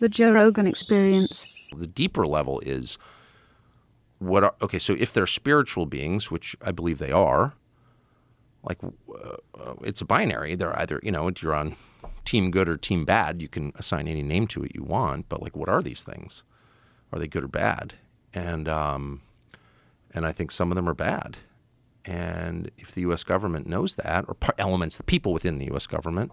The Joe Rogan Experience. The deeper level is so if they're spiritual beings, which I believe they are, like it's a binary. They're either, you're on team good or team bad. You can assign any name to it you want, but like, what are these things? Are they good or bad? And I think some of them are bad. And if the U.S. government knows that, or the people within the U.S. government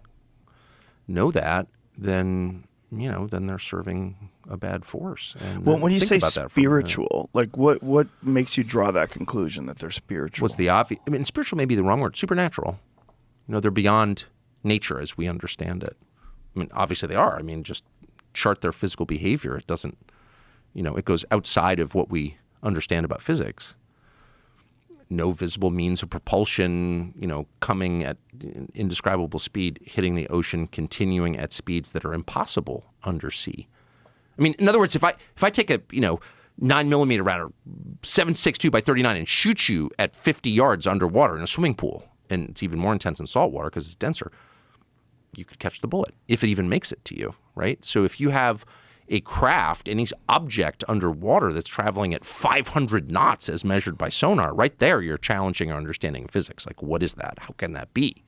know that, then they're serving a bad force. And well, when you say spiritual, like what makes you draw that conclusion that they're spiritual? What's the obvious? I mean, spiritual may be the wrong word. Supernatural. They're beyond nature as we understand it. I mean, obviously they are. I mean, just chart their physical behavior. It doesn't, it goes outside of what we understand about physics. No visible means of propulsion, coming at indescribable speed, hitting the ocean, continuing at speeds that are impossible undersea. I mean, in other words, if I take a 9mm round or 7.62 by 39 and shoot you at 50 yards underwater in a swimming pool, and it's even more intense in salt water because it's denser, you could catch the bullet if it even makes it to you, right? So if you have a craft, any object underwater that's traveling at 500 knots as measured by sonar, right there you're challenging our understanding of physics. Like, what is that? How can that be?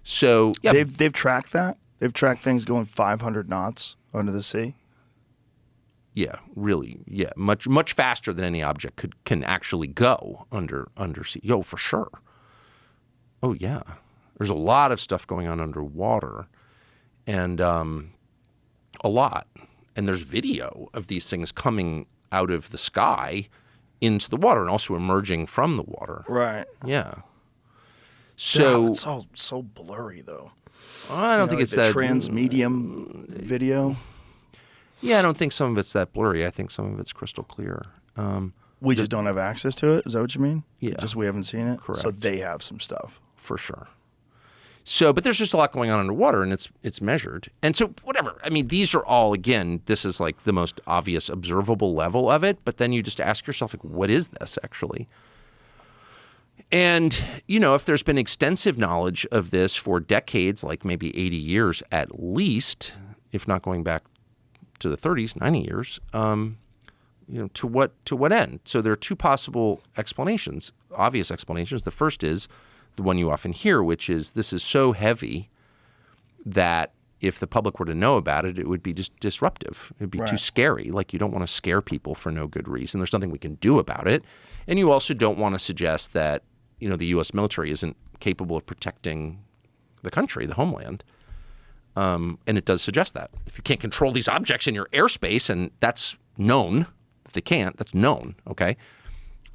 So yeah, they've tracked that. They've tracked things going 500 knots under the sea. Yeah, really. Yeah, much faster than any object can actually go undersea. For sure. Oh yeah, there's a lot of stuff going on underwater, and a lot. And there's video of these things coming out of the sky into the water and also emerging from the water. Right. Yeah. So it's all so blurry, though. I don't think it's the that transmedium video. Yeah, I don't think some of it's that blurry. I think some of it's crystal clear. We just don't have access to it? Is that what you mean? Yeah. Just we haven't seen it? Correct. So they have some stuff. For sure. So, but there's just a lot going on underwater, and it's measured. And so, whatever. I mean, these are all, again, this is like the most obvious observable level of it, but then you just ask yourself, like, what is this actually? And, if there's been extensive knowledge of this for decades, like maybe 80 years at least, if not going back to the 30s, 90 years, to what end? So there are two possible explanations, obvious explanations. The first is the one you often hear, which is this is so heavy that if the public were to know about it, it would be just disruptive. It would be too scary. Like, you don't want to scare people for no good reason. There's nothing we can do about it. And you also don't want to suggest that, the U.S. military isn't capable of protecting the country, the homeland. And it does suggest that. If you can't control these objects in your airspace, and that's known, if they can't, that's known, okay?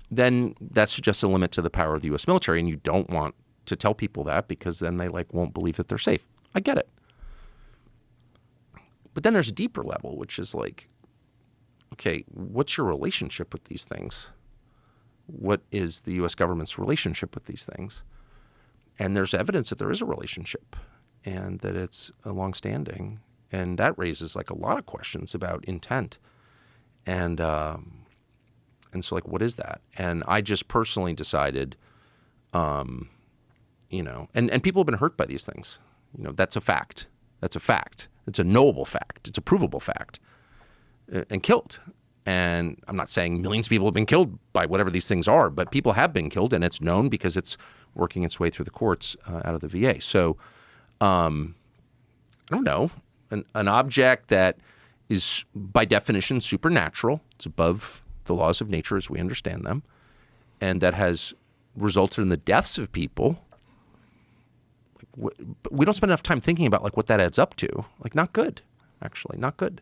Then that suggests a limit to the power of the U.S. military, and you don't want to tell people that because then they won't believe that they're safe. I get it. But then there's a deeper level, which is like, okay, what's your relationship with these things? What is the U.S. government's relationship with these things? And there's evidence that there is a relationship and that it's a longstanding, and that raises like a lot of questions about intent. And so, like, what is that? And I just personally decided, and people have been hurt by these things. That's a fact. That's a fact. It's a knowable fact. It's a provable fact. And killed. And I'm not saying millions of people have been killed by whatever these things are, but people have been killed, and it's known because it's working its way through the courts out of the VA. So, I don't know, an object that is by definition supernatural, it's above the laws of nature as we understand them, and that has resulted in the deaths of people. We don't spend enough time thinking about like what that adds up to. Like, not good, actually, not good.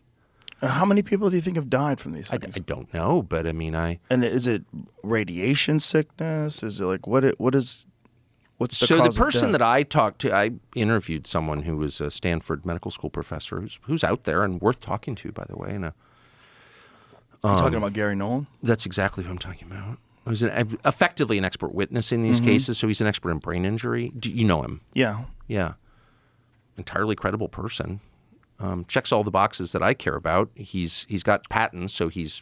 How many people do you think have died from these things? I don't know, but I mean, And is it radiation sickness? Is it like what's the so cause the person of death? that I talked to, I interviewed someone who was a Stanford medical school professor who's out there and worth talking to, by the way. And you talking about Gary Nolan? That's exactly who I'm talking about. He's effectively an expert witness in these cases, so he's an expert in brain injury. Do you know him? Yeah. Yeah. Entirely credible person. Checks all the boxes that I care about. He's got patents, so he's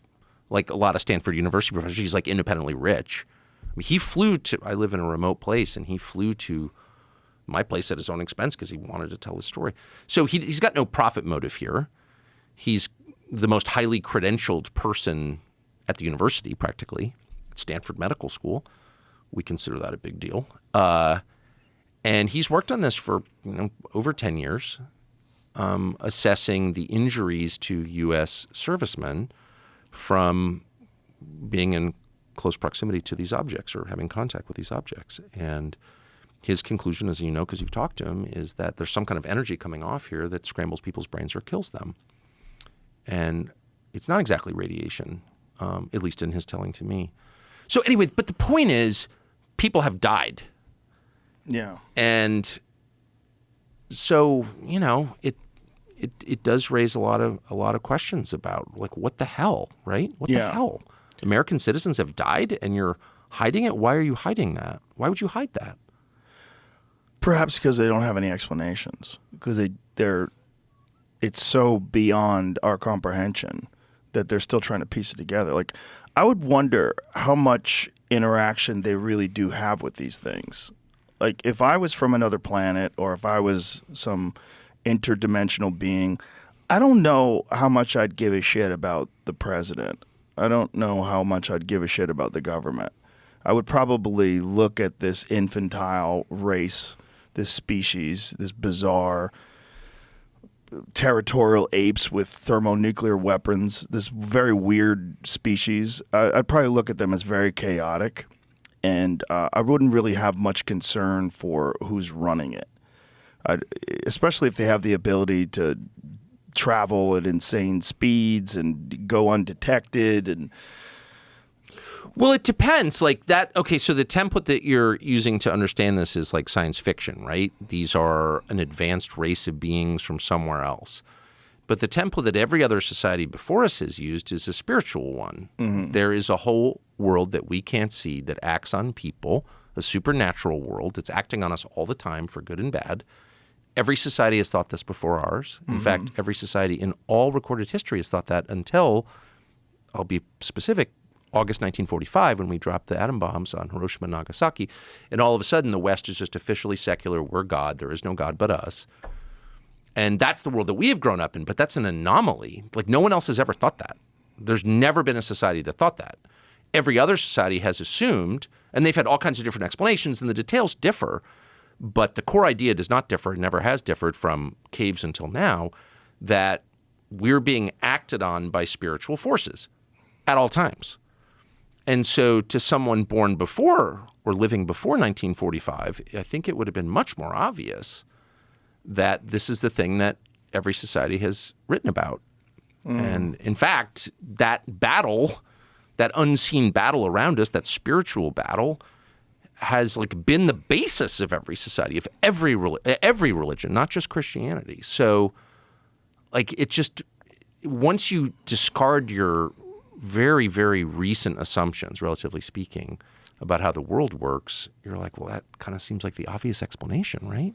like a lot of Stanford University professors. He's like independently rich. I mean, he flew to, I live in a remote place, and he flew to my place at his own expense because he wanted to tell his story. So he's got no profit motive here. He's the most highly credentialed person at the university, practically, at Stanford Medical School. We consider that a big deal. And he's worked on this for over 10 years, assessing the injuries to U.S. servicemen from being in close proximity to these objects or having contact with these objects. And his conclusion, as you know because you've talked to him, is that there's some kind of energy coming off here that scrambles people's brains or kills them. And it's not exactly radiation, at least in his telling to me. So anyway, but the point is, people have died. Yeah. And so, it does raise a lot of questions about, like, what the hell, right? What the hell? American citizens have died and you're hiding it? Why are you hiding that? Why would you hide that? Perhaps because they don't have any explanations. Because it's so beyond our comprehension that they're still trying to piece it together. Like, I would wonder how much interaction they really do have with these things. Like, if I was from another planet or if I was some interdimensional being, I don't know how much I'd give a shit about the president. I don't know how much I'd give a shit about the government. I would probably look at this infantile race, this species, this bizarre territorial apes with thermonuclear weapons, this very weird species. I'd probably look at them as very chaotic, and I wouldn't really have much concern for who's running it, especially if they have the ability to travel at insane speeds and go undetected. And well, it depends. Like that. Okay, so the template that you're using to understand this is like science fiction, right? These are an advanced race of beings from somewhere else. But the template that every other society before us has used is a spiritual one. Mm-hmm. There is a whole world that we can't see that acts on people, a supernatural world that's acting on us all the time for good and bad. Every society has thought this before ours. In fact, every society in all recorded history has thought that until, I'll be specific, August 1945, when we dropped the atom bombs on Hiroshima and Nagasaki. And all of a sudden, the West is just officially secular. We're God. There is no God but us. And that's the world that we have grown up in. But that's an anomaly. Like, no one else has ever thought that. There's never been a society that thought that. Every other society has assumed, and they've had all kinds of different explanations, and the details differ. But the core idea does not differ, never has differed from caves until now, that we're being acted on by spiritual forces at all times. And so to someone born before or living before 1945, I think it would have been much more obvious that this is the thing that every society has written about. And in fact, that battle, that unseen battle around us, that spiritual battle, has like been the basis of every society, of every religion, not just Christianity. So like it just, once you discard your very, very recent assumptions, relatively speaking, about how the world works, you're like, well, that kind of seems like the obvious explanation, right?